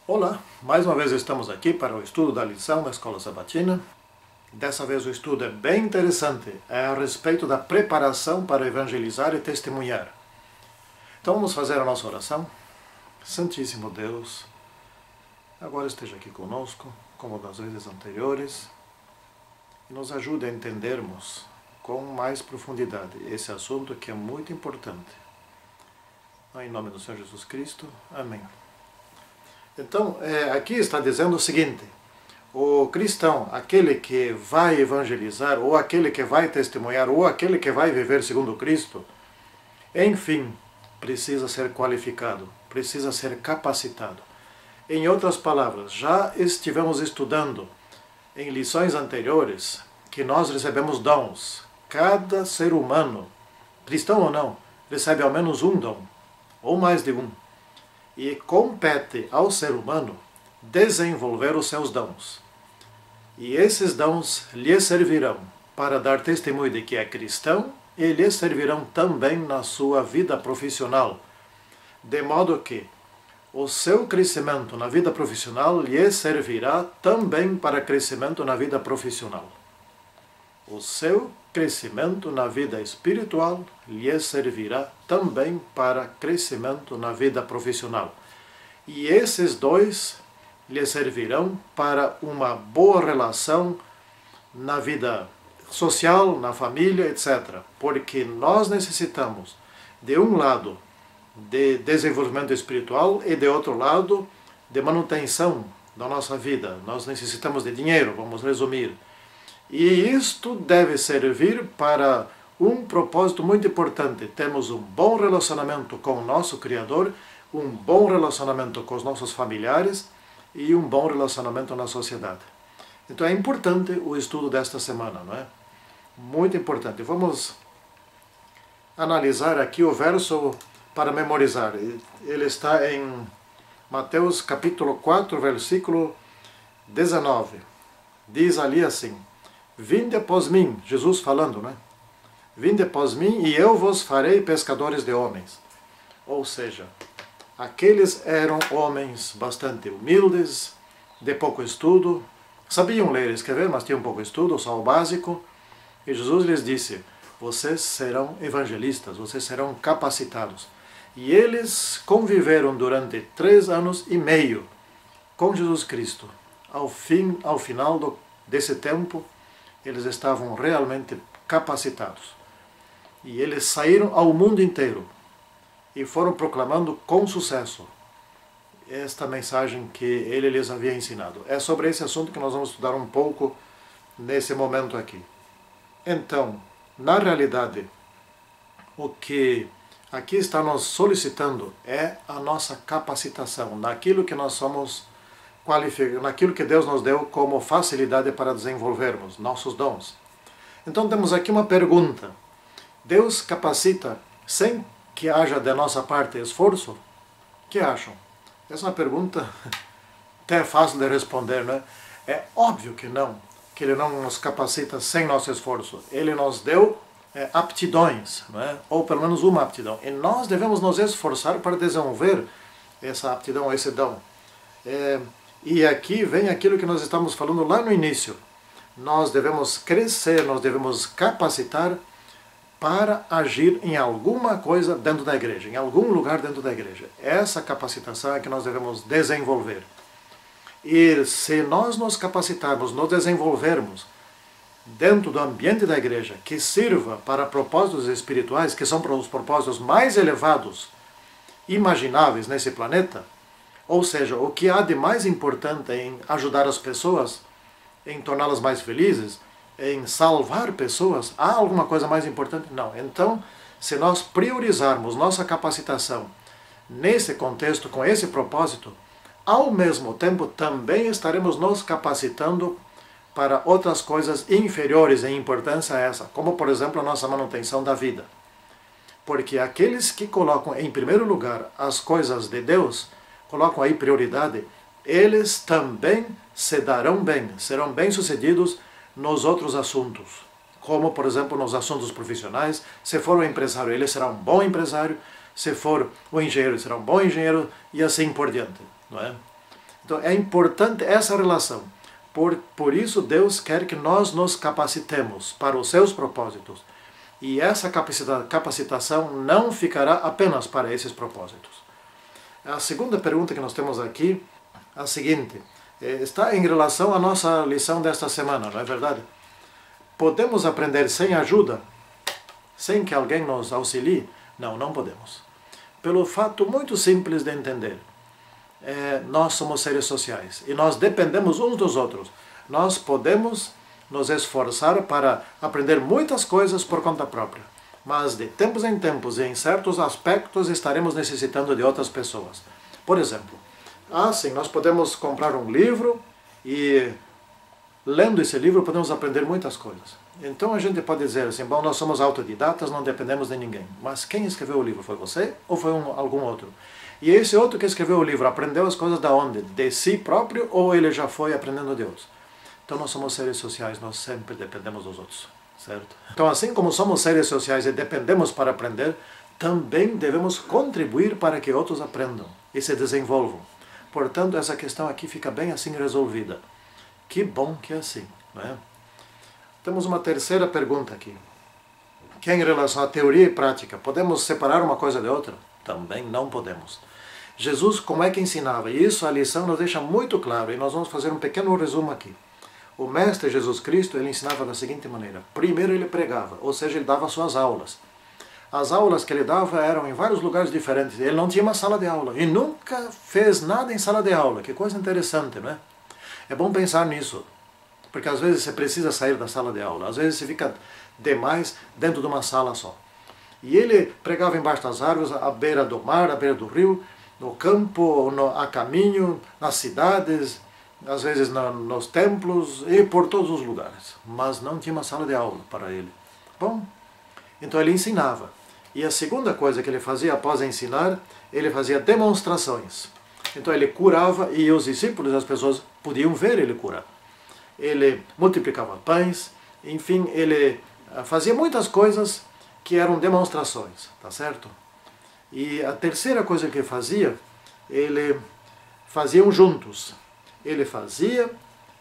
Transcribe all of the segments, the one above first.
Olá, mais uma vez estamos aqui para o estudo da lição da Escola Sabatina. Dessa vez o estudo é bem interessante, é a respeito da preparação para evangelizar e testemunhar. Então vamos fazer a nossa oração. Santíssimo Deus, agora esteja aqui conosco, como das vezes anteriores, e nos ajude a entendermos com mais profundidade esse assunto que é muito importante. Em nome do Senhor Jesus Cristo, amém. Então, aqui está dizendo o seguinte: o cristão, aquele que vai evangelizar, ou aquele que vai testemunhar, ou aquele que vai viver segundo Cristo, enfim, precisa ser qualificado, precisa ser capacitado. Em outras palavras, já estivemos estudando em lições anteriores que nós recebemos dons. Cada ser humano, cristão ou não, recebe ao menos um dom, ou mais de um. E compete ao ser humano desenvolver os seus dons. E esses dons lhe servirão para dar testemunho de que é cristão e lhe servirão também na sua vida profissional. De modo que o seu crescimento na vida profissional lhe servirá também para crescimento na vida profissional. O seu crescimento na vida espiritual lhe servirá também para crescimento na vida profissional. E esses dois lhe servirão para uma boa relação na vida social, na família, etc. Porque nós necessitamos, de um lado, de desenvolvimento espiritual e, de outro lado, de manutenção da nossa vida. Nós necessitamos de dinheiro, vamos resumir. E isto deve servir para um propósito muito importante. Temos um bom relacionamento com o nosso Criador, um bom relacionamento com os nossos familiares e um bom relacionamento na sociedade. Então é importante o estudo desta semana, não é? Muito importante. Vamos analisar aqui o verso para memorizar. Ele está em Mateus capítulo 4, versículo 19. Diz ali assim: Vinde após mim, Jesus falando, né? Vinde após mim e eu vos farei pescadores de homens. Ou seja, aqueles eram homens bastante humildes, de pouco estudo, sabiam ler e escrever, mas tinham pouco estudo, só o básico. E Jesus lhes disse: vocês serão evangelistas, vocês serão capacitados. E eles conviveram durante 3 anos e meio com Jesus Cristo. Ao final desse tempo, eles estavam realmente capacitados. E eles saíram ao mundo inteiro e foram proclamando com sucesso esta mensagem que ele lhes havia ensinado. É sobre esse assunto que nós vamos estudar um pouco nesse momento aqui. Então, na realidade, o que aqui está nos solicitando é a nossa capacitação naquilo que nós somos qualificados, naquilo que Deus nos deu como facilidade para desenvolvermos nossos dons. Então temos aqui uma pergunta: Deus capacita sem que haja da nossa parte esforço? O que acham? Essa é uma pergunta até fácil de responder, não é? É óbvio que não, que Ele não nos capacita sem nosso esforço. Ele nos deu aptidões, não é? Ou pelo menos uma aptidão. E nós devemos nos esforçar para desenvolver essa aptidão, esse dom. E aqui vem aquilo que nós estamos falando lá no início. Nós devemos crescer, nós devemos capacitar para agir em alguma coisa dentro da igreja, em algum lugar dentro da igreja. Essa capacitação é que nós devemos desenvolver. E se nós nos capacitarmos, nos desenvolvermos dentro do ambiente da igreja, que sirva para propósitos espirituais, que são os propósitos mais elevados, imagináveis nesse planeta, ou seja, o que há de mais importante em ajudar as pessoas, em torná-las mais felizes, em salvar pessoas, há alguma coisa mais importante? Não. Então, se nós priorizarmos nossa capacitação nesse contexto, com esse propósito, ao mesmo tempo também estaremos nos capacitando para outras coisas inferiores em importância a essa, como por exemplo a nossa manutenção da vida. Porque aqueles que colocam em primeiro lugar as coisas de Deus, colocam aí prioridade, eles também se darão bem, serão bem-sucedidos nos outros assuntos, como por exemplo nos assuntos profissionais. Se for um empresário, ele será um bom empresário, se for um engenheiro, ele será um bom engenheiro, e assim por diante, não é? Então é importante essa relação. Por isso Deus quer que nós nos capacitemos para os seus propósitos. E essa capacitação não ficará apenas para esses propósitos. A segunda pergunta que nós temos aqui é a seguinte, está em relação à nossa lição desta semana, não é verdade? Podemos aprender sem ajuda? Sem que alguém nos auxilie? Não, não podemos. Pelo fato muito simples de entender. Nós somos seres sociais e nós dependemos uns dos outros. Nós podemos nos esforçar para aprender muitas coisas por conta própria, mas de tempos em tempos e em certos aspectos estaremos necessitando de outras pessoas. Por exemplo, sim, nós podemos comprar um livro e lendo esse livro podemos aprender muitas coisas. Então a gente pode dizer assim, bom, nós somos autodidatas, não dependemos de ninguém. Mas quem escreveu o livro? Foi você ou foi algum outro? E esse outro que escreveu o livro aprendeu as coisas da onde? De si próprio ou ele já foi aprendendo de Deus? Então nós somos seres sociais, nós sempre dependemos dos outros, certo? Então assim como somos seres sociais e dependemos para aprender, também devemos contribuir para que outros aprendam e se desenvolvam. Portanto, essa questão aqui fica bem assim resolvida. Que bom que é assim, não é? Temos uma terceira pergunta aqui, que é em relação à teoria e prática. Podemos separar uma coisa de outra? Também não podemos. Jesus, como é que ensinava? E isso a lição nos deixa muito claro, e nós vamos fazer um pequeno resumo aqui. O Mestre Jesus Cristo, ele ensinava da seguinte maneira. Primeiro ele pregava, ou seja, ele dava suas aulas. As aulas que ele dava eram em vários lugares diferentes. Ele não tinha uma sala de aula, e nunca fez nada em sala de aula. Que coisa interessante, não é? É bom pensar nisso, porque às vezes você precisa sair da sala de aula, às vezes você fica demais dentro de uma sala só. E ele pregava embaixo das árvores, à beira do mar, à beira do rio, no campo, a caminho, nas cidades, às vezes nos templos e por todos os lugares. Mas não tinha uma sala de aula para ele. Bom, então ele ensinava. E a segunda coisa que ele fazia após ensinar, ele fazia demonstrações. Então ele curava e os discípulos, as pessoas podiam ver ele curar. Ele multiplicava pães, enfim, ele fazia muitas coisas que eram demonstrações, tá certo? E a terceira coisa que ele fazia, ele faziam juntos. Ele fazia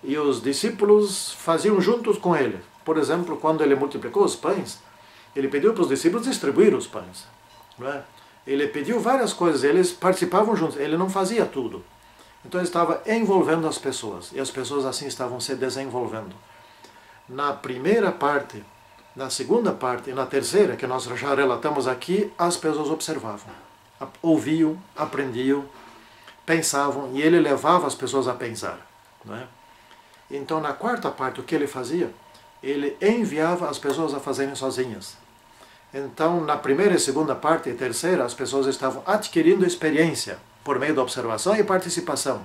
e os discípulos faziam juntos com ele. Por exemplo, quando ele multiplicou os pães, ele pediu para os discípulos distribuir os pães, não é? Ele pediu várias coisas, eles participavam juntos, ele não fazia tudo. Então ele estava envolvendo as pessoas, e as pessoas assim estavam se desenvolvendo. Na primeira parte, na segunda parte e na terceira, que nós já relatamos aqui, as pessoas observavam, ouviam, aprendiam, pensavam, e ele levava as pessoas a pensar, não é? Então na quarta parte, o que ele fazia? Ele enviava as pessoas a fazerem sozinhas. Então, na primeira e segunda parte e terceira, as pessoas estavam adquirindo experiência por meio da observação e participação,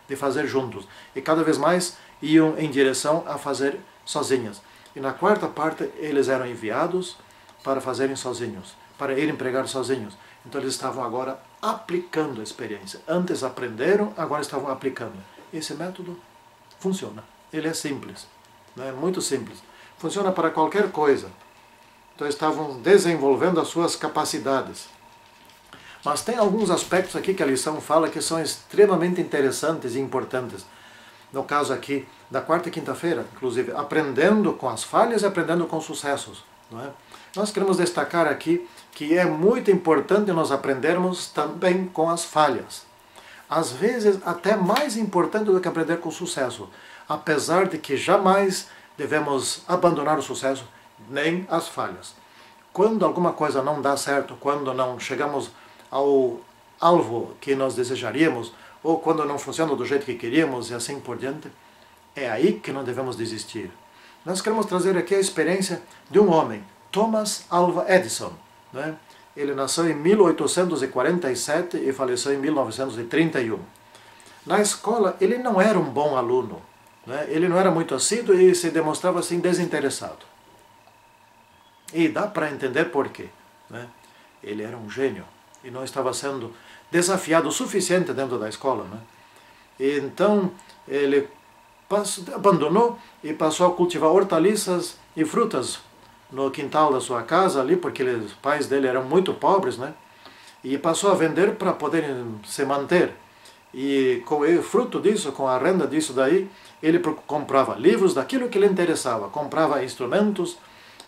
de fazer juntos. E cada vez mais iam em direção a fazer sozinhas. E na quarta parte, eles eram enviados para fazerem sozinhos, para irem pregar sozinhos. Então, eles estavam agora aplicando a experiência. Antes aprenderam, agora estavam aplicando. Esse método funciona. Ele é simples, né? Muito simples. Funciona para qualquer coisa. Então estavam desenvolvendo as suas capacidades. Mas tem alguns aspectos aqui que a lição fala que são extremamente interessantes e importantes. No caso aqui da quarta e quinta-feira, inclusive, aprendendo com as falhas e aprendendo com sucessos, não é? Nós queremos destacar aqui que é muito importante nós aprendermos também com as falhas. Às vezes até mais importante do que aprender com sucesso, apesar de que jamais devemos abandonar o sucesso, nem as falhas. Quando alguma coisa não dá certo, quando não chegamos ao alvo que nós desejaríamos, ou quando não funciona do jeito que queríamos e assim por diante, é aí que não devemos desistir. Nós queremos trazer aqui a experiência de um homem, Thomas Alva Edison, né? Ele nasceu em 1847 e faleceu em 1931. Na escola, ele não era um bom aluno, né? Ele não era muito assíduo e se demonstrava assim desinteressado. E dá para entender por quê, né? Ele era um gênio e não estava sendo desafiado o suficiente dentro da escola, né? E então ele abandonou e passou a cultivar hortaliças e frutas no quintal da sua casa ali, porque os pais dele eram muito pobres, né? E passou a vender para poder se manter. E fruto disso, com a renda disso daí, ele comprava livros daquilo que lhe interessava, comprava instrumentos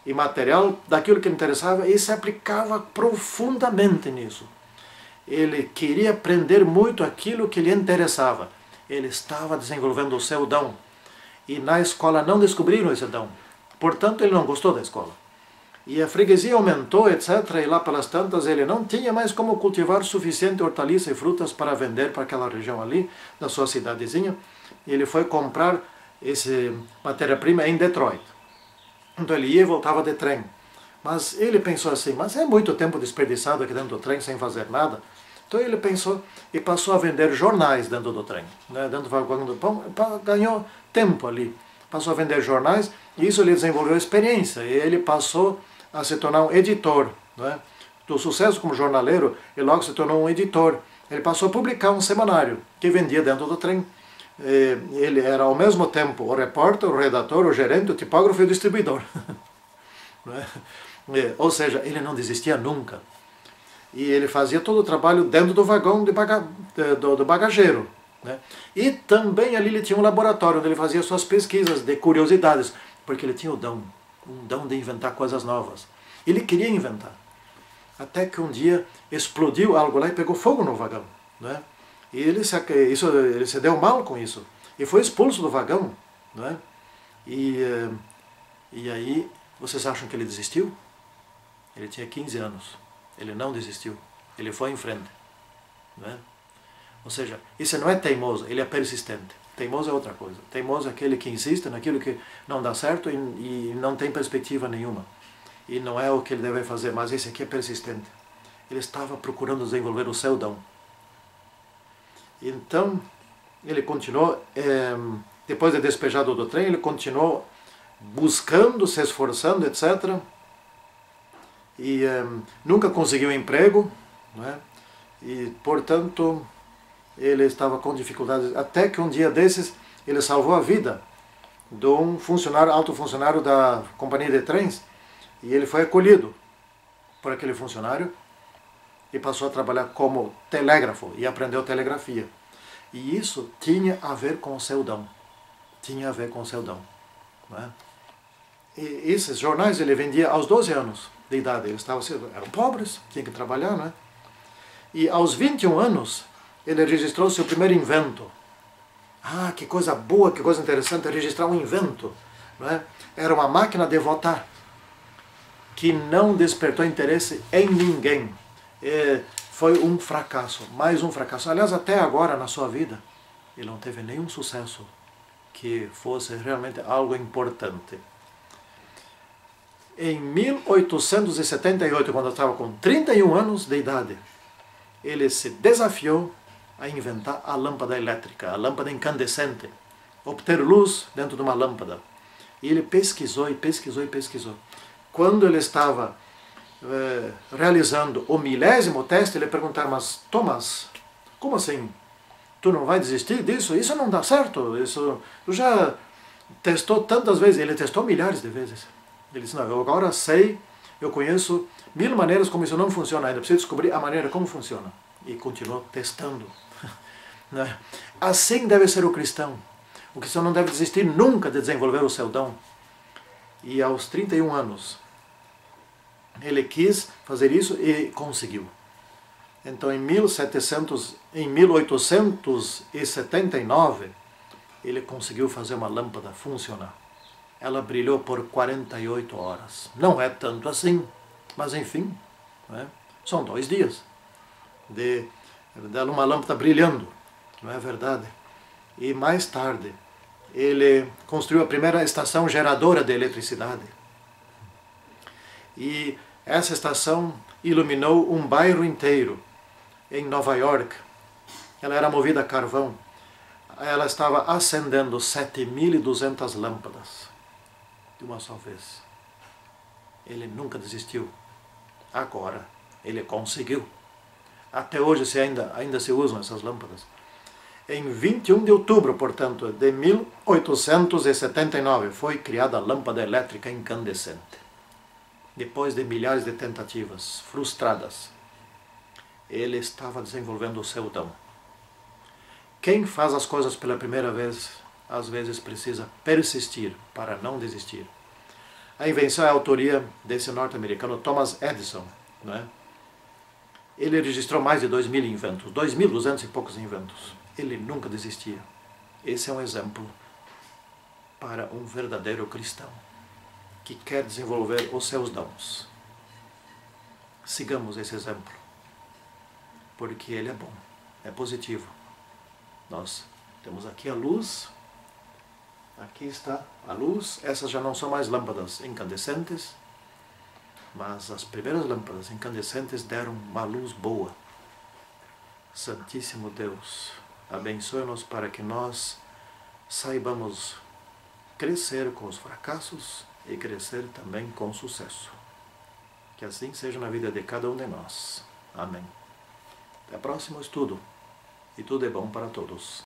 e material daquilo que lhe interessava e se aplicava profundamente nisso. Ele queria aprender muito aquilo que lhe interessava. Ele estava desenvolvendo o seu dom. E na escola não descobriram esse dom. Portanto, ele não gostou da escola. E a freguesia aumentou, etc. E lá pelas tantas ele não tinha mais como cultivar suficiente hortaliça e frutas para vender para aquela região ali, da sua cidadezinha. E ele foi comprar esse matéria-prima em Detroit. Então ele ia e voltava de trem. Mas ele pensou assim, mas é muito tempo desperdiçado aqui dentro do trem sem fazer nada. Então ele pensou e passou a vender jornais dentro do trem. Né? Dentro do vagão do pão, ganhou tempo ali. Passou a vender jornais e isso lhe desenvolveu experiência. E ele passou a se tornar um editor. Né? Do sucesso como jornaleiro, ele logo se tornou um editor. Ele passou a publicar um semanário que vendia dentro do trem. Ele era ao mesmo tempo o repórter, o redator, o gerente, o tipógrafo e o distribuidor. Ou seja, ele não desistia nunca. E ele fazia todo o trabalho dentro do vagão do bagageiro. Né? E também ali ele tinha um laboratório onde ele fazia suas pesquisas de curiosidades, porque ele tinha o dom, um dom de inventar coisas novas. Ele queria inventar. Até que um dia explodiu algo lá e pegou fogo no vagão. Né? E ele se deu mal com isso. E foi expulso do vagão. Né? E aí, vocês acham que ele desistiu? Ele tinha 15 anos. Ele não desistiu. Ele foi em frente. Né? Ou seja, isso não é teimoso, ele é persistente. Teimoso é outra coisa. Teimoso é aquele que insiste naquilo que não dá certo e não tem perspectiva nenhuma. E não é o que ele deve fazer, mas esse aqui é persistente. Ele estava procurando desenvolver o seu dom. Então, ele continuou, depois de despejado do trem, ele continuou buscando, se esforçando, etc. E nunca conseguiu emprego, né? E, portanto, ele estava com dificuldades, até que um dia desses ele salvou a vida de um funcionário, alto funcionário da companhia de trens, e ele foi acolhido por aquele funcionário e passou a trabalhar como telégrafo e aprendeu telegrafia. E isso tinha a ver com o seu dom. Tinha a ver com o seu dom. Né? E esses jornais ele vendia aos 12 anos de idade. Eles eram pobres, tinham que trabalhar, né? E aos 21 anos ele registrou seu primeiro invento. Ah, que coisa boa, que coisa interessante, registrar um invento. Não é? Era uma máquina de votar que não despertou interesse em ninguém. Foi um fracasso, mais um fracasso. Aliás, até agora na sua vida, ele não teve nenhum sucesso que fosse realmente algo importante. Em 1878, quando eu estava com 31 anos de idade, ele se desafiou a inventar a lâmpada elétrica, a lâmpada incandescente, obter luz dentro de uma lâmpada. E ele pesquisou e pesquisou e pesquisou. Quando ele estava realizando o 1000º teste, ele perguntaram, mas Thomas, como assim? Tu não vai desistir disso? Isso não dá certo. Isso, tu já testou tantas vezes. Ele testou milhares de vezes. Ele disse, não, eu agora sei, eu conheço 1000 maneiras como isso não funciona ainda. Preciso descobrir a maneira como funciona. E continuou testando. Assim deve ser o cristão. O cristão não deve desistir nunca de desenvolver o seu dom. E aos 31 anos, ele quis fazer isso e conseguiu. Então, em 1879, ele conseguiu fazer uma lâmpada funcionar. Ela brilhou por 48 horas. Não é tanto assim, mas enfim, né? São 2 dias de uma lâmpada brilhando, não é verdade? E mais tarde, ele construiu a primeira estação geradora de eletricidade. E essa estação iluminou um bairro inteiro em Nova York. Ela era movida a carvão. Ela estava acendendo 7.200 lâmpadas de uma só vez. Ele nunca desistiu. Agora ele conseguiu. Até hoje ainda se usam essas lâmpadas. Em 21 de outubro, portanto, de 1879, foi criada a lâmpada elétrica incandescente. Depois de milhares de tentativas frustradas, ele estava desenvolvendo o seu dom. Quem faz as coisas pela primeira vez, às vezes precisa persistir para não desistir. A invenção é a autoria desse norte-americano Thomas Edison, não é? Ele registrou mais de 2.000 inventos, 2.200 e poucos inventos. Ele nunca desistia. Esse é um exemplo para um verdadeiro cristão que quer desenvolver os seus dons. Sigamos esse exemplo, porque ele é bom, é positivo. Nós temos aqui a luz, aqui está a luz. Essas já não são mais lâmpadas incandescentes, mas as primeiras lâmpadas incandescentes deram uma luz boa. Santíssimo Deus, abençoe-nos para que nós saibamos crescer com os fracassos e crescer também com sucesso. Que assim seja na vida de cada um de nós. Amém. Até o próximo estudo. E tudo é bom para todos.